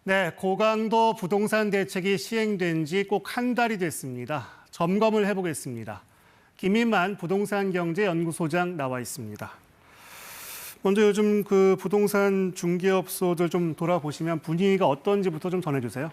네, 고강도 부동산 대책이 시행된 지 꼭 한 달이 됐습니다. 점검을 해보겠습니다. 김인만 부동산경제연구소장 나와 있습니다. 먼저 요즘 그 부동산 중개업소들 좀 돌아보시면 분위기가 어떤지부터 좀 전해주세요.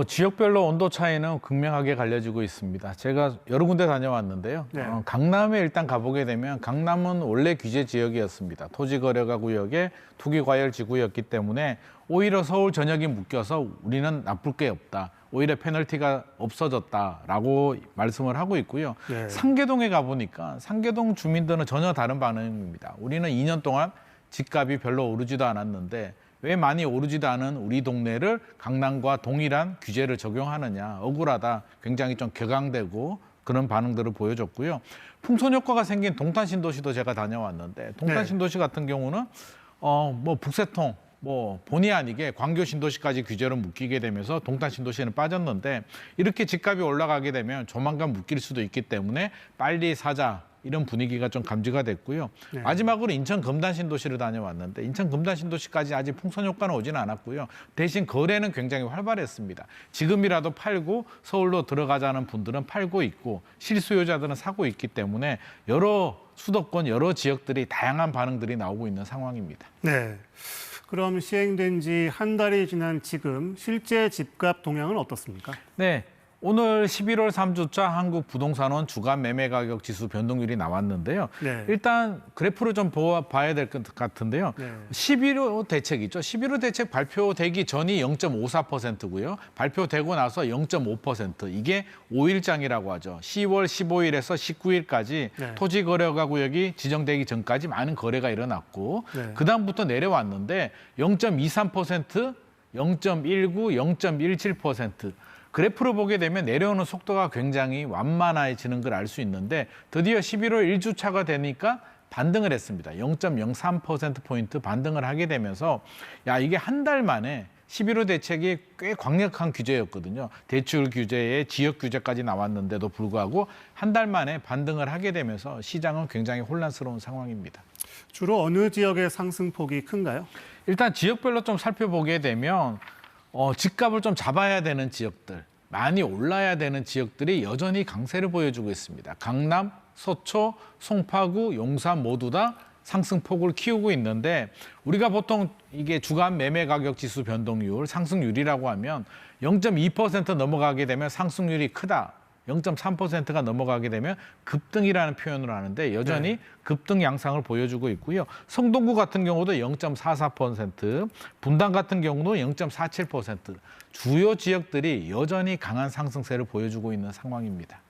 지역별로 온도 차이는 극명하게 갈려지고 있습니다. 제가 여러 군데 다녀왔는데요. 네. 강남에 일단 가보게 되면 강남은 원래 규제 지역이었습니다. 토지거래가 구역에 투기과열지구였기 때문에 오히려 서울 전역이 묶여서 우리는 나쁠 게 없다. 오히려 페널티가 없어졌다라고 말씀을 하고 있고요. 네. 상계동에 가보니까 상계동 주민들은 전혀 다른 반응입니다. 우리는 2년 동안 집값이 별로 오르지도 않았는데 왜 많이 오르지도 않은 우리 동네를 강남과 동일한 규제를 적용하느냐. 억울하다. 굉장히 좀 격앙되고 그런 반응들을 보여줬고요. 풍선 효과가 생긴 동탄신도시도 제가 다녀왔는데 동탄신도시 같은 경우는 북새통 본의 아니게 광교 신도시까지 규제로 묶이게 되면서 동탄 신도시에는 빠졌는데 이렇게 집값이 올라가게 되면 조만간 묶일 수도 있기 때문에 빨리 사자 이런 분위기가 좀 감지가 됐고요. 네. 마지막으로 인천 금단 신도시를 다녀왔는데 인천 금단 신도시까지 아직 풍선 효과는 오지는 않았고요. 대신 거래는 굉장히 활발했습니다. 지금이라도 팔고 서울로 들어가자는 분들은 팔고 있고 실수요자들은 사고 있기 때문에 여러 수도권 여러 지역들이 다양한 반응들이 나오고 있는 상황입니다. 네. 그럼 시행된 지 한 달이 지난 지금 실제 집값 동향은 어떻습니까? 네. 오늘 11월 3주차 한국 부동산원 주간 매매 가격 지수 변동률이 나왔는데요. 네. 일단 그래프를 좀 봐야 될 것 같은데요. 네. 11호 대책이죠. 11호 대책 발표되기 전이 0.54%고요. 발표되고 나서 0.5%. 이게 5일장이라고 하죠. 10월 15일에서 19일까지 네. 토지거래가 구역이 지정되기 전까지 많은 거래가 일어났고 네. 그다음부터 내려왔는데 0.23%, 0.19, 0.17%. 그래프로 보게 되면 내려오는 속도가 굉장히 완만해지는 걸 알 수 있는데 드디어 11월 1주차가 되니까 반등을 했습니다. 0.03%포인트 반등을 하게 되면서 이게 한 달 만에 11호 대책이 꽤 강력한 규제였거든요. 대출 규제에 지역 규제까지 나왔는데도 불구하고 한 달 만에 반등을 하게 되면서 시장은 굉장히 혼란스러운 상황입니다. 주로 어느 지역의 상승폭이 큰가요? 일단 지역별로 좀 살펴보게 되면 집값을 좀 잡아야 되는 지역들, 많이 올라야 되는 지역들이 여전히 강세를 보여주고 있습니다. 강남, 서초, 송파구, 용산 모두 다 상승폭을 키우고 있는데 우리가 보통 이게 주간 매매 가격 지수 변동률, 상승률이라고 하면 0.2% 넘어가게 되면 상승률이 크다. 0.3%가 넘어가게 되면 급등이라는 표현을 하는데 여전히 네. 급등 양상을 보여주고 있고요. 성동구 같은 경우도 0.44%, 분당 같은 경우도 0.47%. 주요 지역들이 여전히 강한 상승세를 보여주고 있는 상황입니다.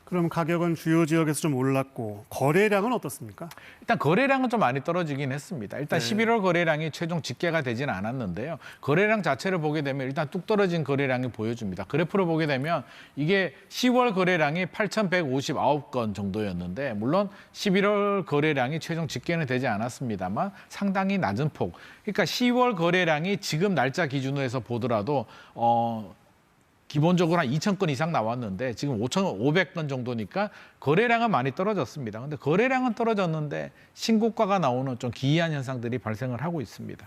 그럼 가격은 주요 지역에서 좀 올랐고 거래량은 어떻습니까? 일단 거래량은 좀 많이 떨어지긴 했습니다. 일단 네. 11월 거래량이 최종 집계가 되지는 않았는데요. 거래량 자체를 보게 되면 일단 뚝 떨어진 거래량이 보여줍니다. 그래프로 보게 되면 이게 10월 거래량이 8,159건 정도였는데 물론 11월 거래량이 최종 집계는 되지 않았습니다만 상당히 낮은 폭. 그러니까 10월 거래량이 지금 날짜 기준으로 해서 보더라도 기본적으로 한 2,000건 이상 나왔는데 지금 5,500건 정도니까 거래량은 많이 떨어졌습니다. 근데 거래량은 떨어졌는데 신고가가 나오는 좀 기이한 현상들이 발생을 하고 있습니다.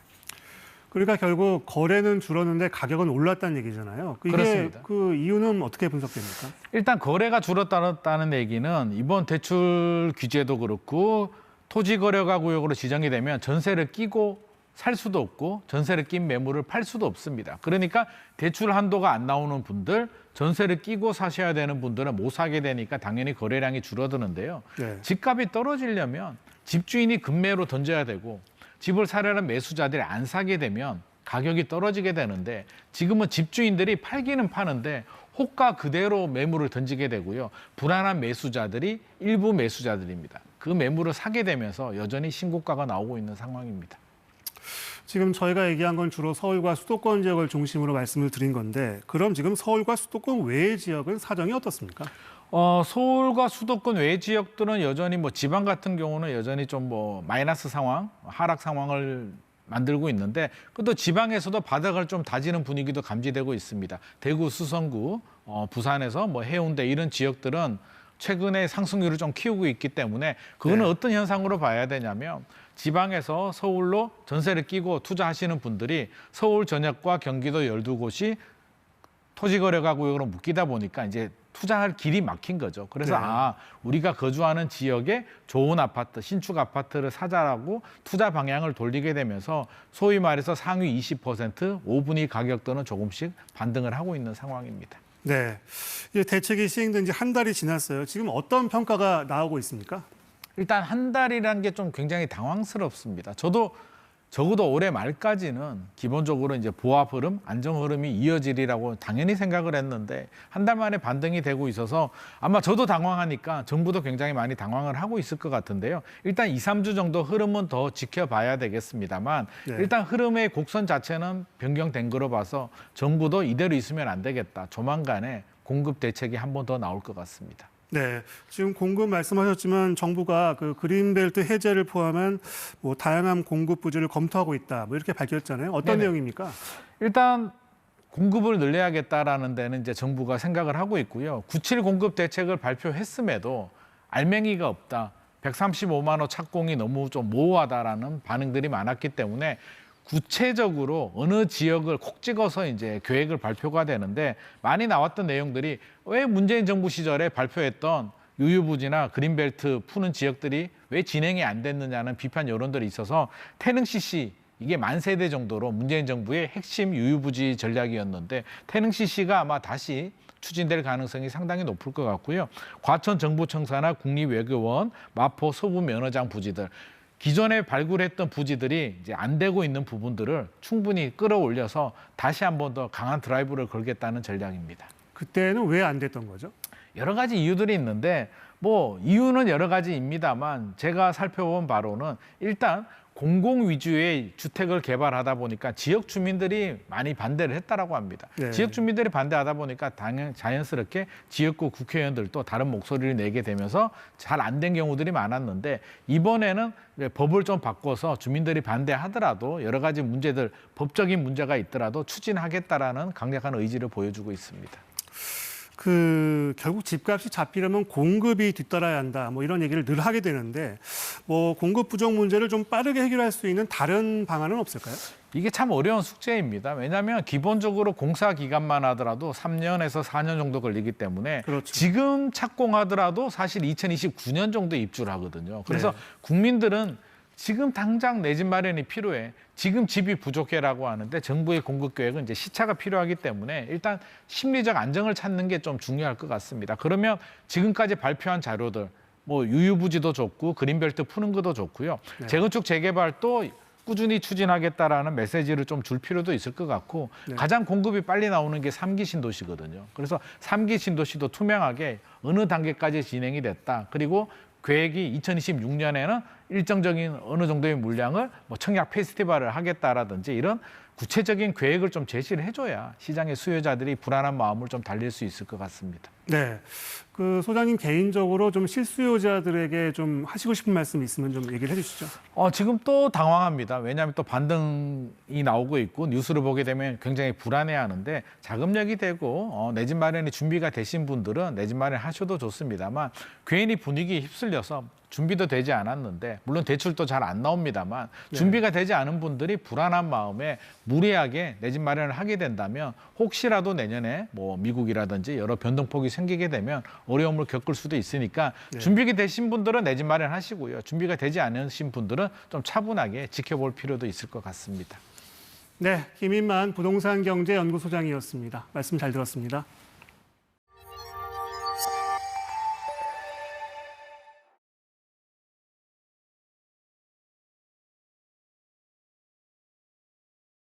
그러니까 결국 거래는 줄었는데 가격은 올랐다는 얘기잖아요. 이게 그렇습니다. 그 이유는 어떻게 분석됩니까? 일단 거래가 줄었다는 얘기는 이번 대출 규제도 그렇고 토지거래가 구역으로 지정이 되면 전세를 끼고 살 수도 없고 전세를 낀 매물을 팔 수도 없습니다. 그러니까 대출 한도가 안 나오는 분들, 전세를 끼고 사셔야 되는 분들은 못 사게 되니까 당연히 거래량이 줄어드는데요. 네. 집값이 떨어지려면 집주인이 급매로 던져야 되고 집을 사려는 매수자들이 안 사게 되면 가격이 떨어지게 되는데 지금은 집주인들이 팔기는 파는데 호가 그대로 매물을 던지게 되고요. 불안한 매수자들이 일부 매수자들입니다. 그 매물을 사게 되면서 여전히 신고가가 나오고 있는 상황입니다. 지금 저희가 얘기한 건 주로 서울과 수도권 지역을 중심으로 말씀을 드린 건데 그럼 지금 서울과 수도권 외의 지역은 사정이 어떻습니까? 서울과 수도권 외 지역들은 여전히 지방 같은 경우는 여전히 좀 마이너스 상황, 하락 상황을 만들고 있는데 또 지방에서도 바닥을 좀 다지는 분위기도 감지되고 있습니다. 대구, 수성구, 부산에서 해운대 이런 지역들은 최근에 상승률을 좀 키우고 있기 때문에 그거는 네. 어떤 현상으로 봐야 되냐면 지방에서 서울로 전세를 끼고 투자하시는 분들이 서울 전역과 경기도 12곳이 토지거래가구역으로 묶이다 보니까 이제 투자할 길이 막힌 거죠. 그래서 네. 우리가 거주하는 지역에 좋은 아파트, 신축 아파트를 사자라고 투자 방향을 돌리게 되면서 소위 말해서 상위 20%, 5분위 가격대는 조금씩 반등을 하고 있는 상황입니다. 네. 이 대책이 시행된 지 한 달이 지났어요. 지금 어떤 평가가 나오고 있습니까? 일단 한 달이라는 게 좀 굉장히 당황스럽습니다. 저도 적어도 올해 말까지는 기본적으로 이제 보합 흐름, 안정 흐름이 이어지리라고 당연히 생각을 했는데 한 달 만에 반등이 되고 있어서 아마 저도 당황하니까 정부도 굉장히 많이 당황을 하고 있을 것 같은데요. 일단 2, 3주 정도 흐름은 더 지켜봐야 되겠습니다만 네. 일단 흐름의 곡선 자체는 변경된 거로 봐서 정부도 이대로 있으면 안 되겠다. 조만간에 공급 대책이 한 번 더 나올 것 같습니다. 네, 지금 공급 말씀하셨지만 정부가 그 그린벨트 해제를 포함한 뭐 다양한 공급 부지를 검토하고 있다. 뭐 이렇게 밝혔잖아요. 어떤 네네. 내용입니까? 일단 공급을 늘려야겠다라는 데는 이제 정부가 생각을 하고 있고요. 97 공급 대책을 발표했음에도 알맹이가 없다. 135만 호 착공이 너무 좀 모호하다라는 반응들이 많았기 때문에 구체적으로 어느 지역을 콕 찍어서 이제 계획을 발표가 되는데 많이 나왔던 내용들이 왜 문재인 정부 시절에 발표했던 유유부지나 그린벨트 푸는 지역들이 왜 진행이 안 됐느냐는 비판 여론들이 있어서 태릉 CC 이게 만 세대 정도로 문재인 정부의 핵심 유유부지 전략이었는데 태릉 CC가 아마 다시 추진될 가능성이 상당히 높을 것 같고요. 과천 정부청사나 국립외교원, 마포 서부면허장 부지들 기존에 발굴했던 부지들이 이제 안 되고 있는 부분들을 충분히 끌어올려서 다시 한 번 더 강한 드라이브를 걸겠다는 전략입니다. 그때는 왜 안 됐던 거죠? 여러 가지 이유들이 있는데 뭐 이유는 여러 가지입니다만 제가 살펴본 바로는 일단 공공 위주의 주택을 개발하다 보니까 지역 주민들이 많이 반대를 했다라고 합니다. 네. 지역 주민들이 반대하다 보니까 자연스럽게 지역구 국회의원들도 다른 목소리를 내게 되면서 잘 안 된 경우들이 많았는데 이번에는 법을 좀 바꿔서 주민들이 반대하더라도 여러 가지 문제들, 법적인 문제가 있더라도 추진하겠다라는 강력한 의지를 보여주고 있습니다. 결국 집값이 잡히려면 공급이 뒤따라야 한다. 뭐 이런 얘기를 늘 하게 되는데 뭐 공급 부족 문제를 좀 빠르게 해결할 수 있는 다른 방안은 없을까요? 이게 참 어려운 숙제입니다. 왜냐하면 기본적으로 공사 기간만 하더라도 3년에서 4년 정도 걸리기 때문에 그렇죠. 지금 착공하더라도 사실 2029년 정도에 입주를 하거든요. 그래서 네. 국민들은 지금 당장 내 집 마련이 필요해. 지금 집이 부족해라고 하는데 정부의 공급 계획은 이제 시차가 필요하기 때문에 일단 심리적 안정을 찾는 게 좀 중요할 것 같습니다. 그러면 지금까지 발표한 자료들, 뭐 유유부지도 좋고 그린벨트 푸는 것도 좋고요. 네. 재건축 재개발도 꾸준히 추진하겠다라는 메시지를 좀 줄 필요도 있을 것 같고 네. 가장 공급이 빨리 나오는 게 3기 신도시거든요. 그래서 3기 신도시도 투명하게 어느 단계까지 진행이 됐다. 그리고 계획이 2026년에는 일정적인 어느 정도의 물량을 뭐 청약 페스티벌을 하겠다라든지 이런 구체적인 계획을 좀 제시를 해줘야 시장의 수요자들이 불안한 마음을 좀 달랠 수 있을 것 같습니다. 네. 소장님 개인적으로 좀 실수요자들에게 좀 하시고 싶은 말씀 있으면 좀 얘기를 해주시죠. 지금 또 당황합니다. 왜냐하면 또 반등이 나오고 있고 뉴스를 보게 되면 굉장히 불안해하는데 자금력이 되고 내 집 마련이 준비가 되신 분들은 내 집 마련 하셔도 좋습니다만 괜히 분위기에 휩쓸려서 준비도 되지 않았는데 물론 대출도 잘 안 나옵니다만 네. 준비가 되지 않은 분들이 불안한 마음에 무리하게 내 집 마련을 하게 된다면 혹시라도 내년에 뭐 미국이라든지 여러 변동폭이 생기게 되면 어려움을 겪을 수도 있으니까 네. 준비가 되신 분들은 내 집 마련하시고요. 준비가 되지 않으신 분들은 좀 차분하게 지켜볼 필요도 있을 것 같습니다. 네, 김인만 부동산경제연구소장이었습니다. 말씀 잘 들었습니다.